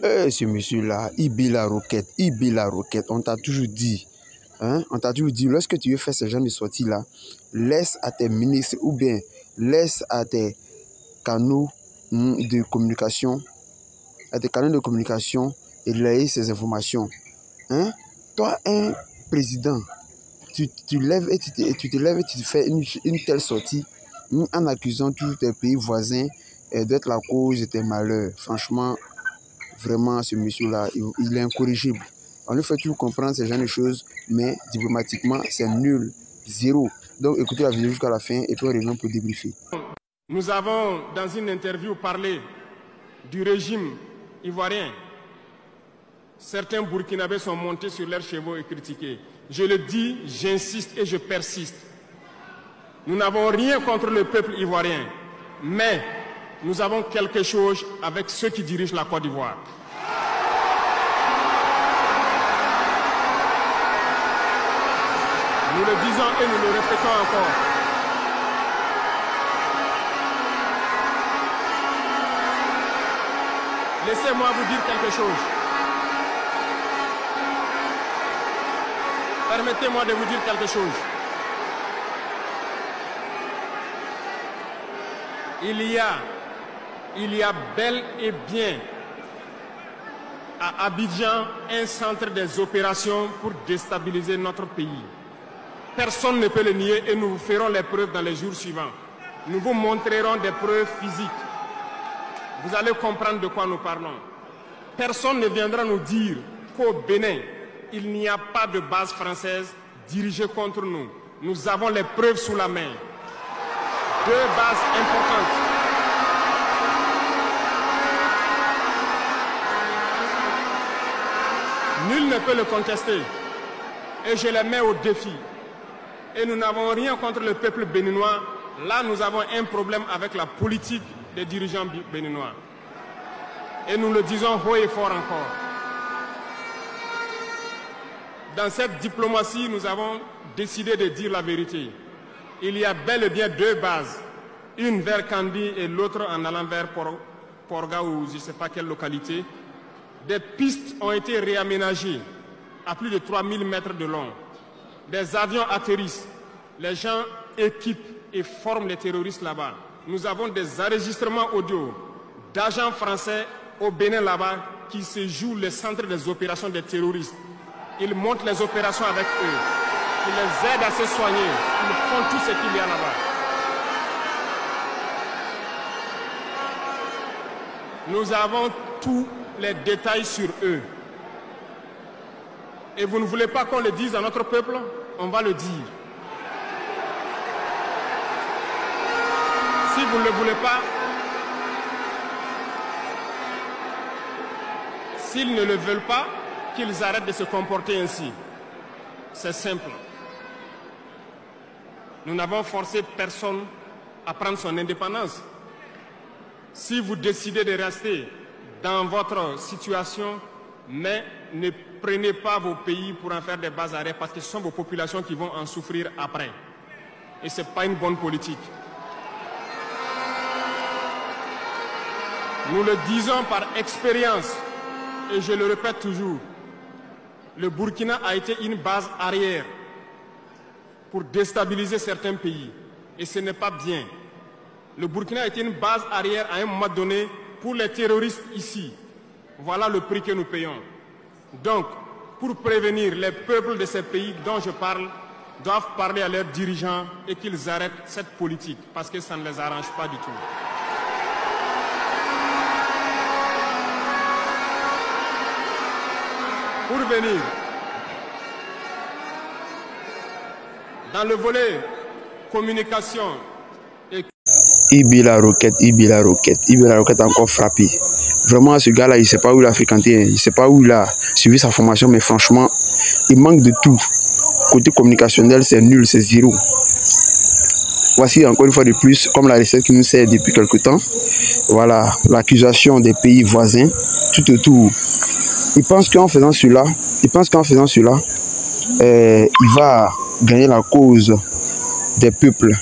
Ce monsieur-là, Ibila Roquette, on t'a toujours dit, hein, on t'a toujours dit, lorsque tu veux faire ce genre de sortie-là, laisse à tes ministres ou bien laisse à tes canaux de communication, relayer ces informations. Hein? Toi, un président, tu te lèves et tu te fais une telle sortie en accusant tous tes pays voisins d'être la cause de tes malheurs. Franchement, vraiment, ce monsieur-là, il est incorrigible. On lui fait toujours comprendre ce genre de choses, mais diplomatiquement, c'est nul, zéro. Donc, écoutez la vidéo jusqu'à la fin et puis on revient pour débriefer. Nous avons, dans une interview, parlé du régime ivoirien. Certains Burkinabés sont montés sur leurs chevaux et critiqués. Je le dis, j'insiste et je persiste. Nous n'avons rien contre le peuple ivoirien, mais nous avons quelque chose avec ceux qui dirigent la Côte d'Ivoire. Nous le disons et nous le répétons encore. Laissez-moi vous dire quelque chose. Permettez-moi de vous dire quelque chose. Il y a bel et bien à Abidjan un centre des opérations pour déstabiliser notre pays. Personne ne peut le nier et nous vous ferons les preuves dans les jours suivants. Nous vous montrerons des preuves physiques. Vous allez comprendre de quoi nous parlons. Personne ne viendra nous dire qu'au Bénin, il n'y a pas de base française dirigée contre nous. Nous avons les preuves sous la main. 2 bases importantes. Nul ne peut le contester. Et je les mets au défi. Et nous n'avons rien contre le peuple béninois. Là, nous avons un problème avec la politique des dirigeants béninois. Et nous le disons haut et fort encore. Dans cette diplomatie, nous avons décidé de dire la vérité. Il y a bel et bien 2 bases, une vers Kandi et l'autre en allant vers Porga ou je ne sais pas quelle localité. Des pistes ont été réaménagées à plus de 3000 mètres de long. Des avions atterrissent, les gens équipent et forment les terroristes là-bas. Nous avons des enregistrements audio d'agents français au Bénin là-bas qui se jouent le centre des opérations des terroristes. Ils montent les opérations avec eux. Ils les aident à se soigner. Ils font tout ce qu'il y a là-bas. Nous avons tous les détails sur eux. Et vous ne voulez pas qu'on le dise à notre peuple? On va le dire. Si vous ne le voulez pas, s'ils ne le veulent pas, qu'ils arrêtent de se comporter ainsi. C'est simple. Nous n'avons forcé personne à prendre son indépendance. Si vous décidez de rester dans votre situation, mais ne prenez pas vos pays pour en faire des bases arrêts parce que ce sont vos populations qui vont en souffrir après. Et ce n'est pas une bonne politique. Nous le disons par expérience, et je le répète toujours, le Burkina a été une base arrière pour déstabiliser certains pays. Et ce n'est pas bien. Le Burkina a été une base arrière à un moment donné pour les terroristes ici. Voilà le prix que nous payons. Donc, pour prévenir les peuples de ces pays dont je parle, doivent parler à leurs dirigeants et qu'ils arrêtent cette politique parce que ça ne les arrange pas du tout. Pour venir, dans le volet communication et... Ibila Roquette a encore frappé. Vraiment, ce gars-là, il ne sait pas où il a fréquenté, il ne sait pas où il a suivi sa formation, mais franchement, il manque de tout. Côté communicationnel, c'est nul, c'est zéro. Voici encore une fois de plus, comme la recette qui nous sert depuis quelque temps. Voilà, l'accusation des pays voisins, tout autour. Il pense qu'en faisant cela, il va gagner la cause des peuples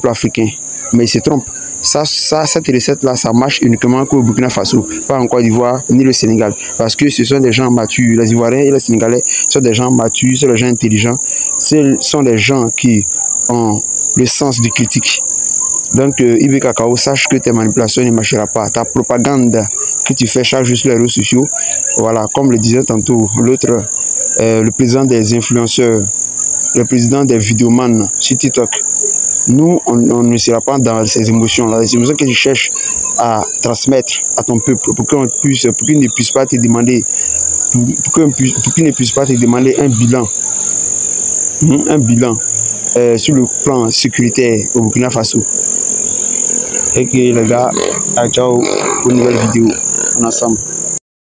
africains. Mais il se trompe. cette recette-là, ça marche uniquement qu'au Burkina Faso, pas en Côte d'Ivoire ni le Sénégal. Parce que ce sont des gens matures. Les Ivoiriens et les Sénégalais sont des gens matures, sont des gens intelligents. Ce sont des gens qui ont le sens du critique. Donc, IB Cacao, sache que tes manipulations ne marcheront pas. Ta propagande que tu fais chaque jour sur les réseaux sociaux, voilà, comme le disait tantôt l'autre, le président des influenceurs, le président des vidéomans sur TikTok. Nous, on ne sera pas dans ces émotions-là, les émotions que tu cherches à transmettre à ton peuple pour qu'il ne puisse pas te demander, un bilan, sur le plan sécuritaire au Burkina Faso. Et que les gars, ciao pour une nouvelle vidéo. On est ensemble.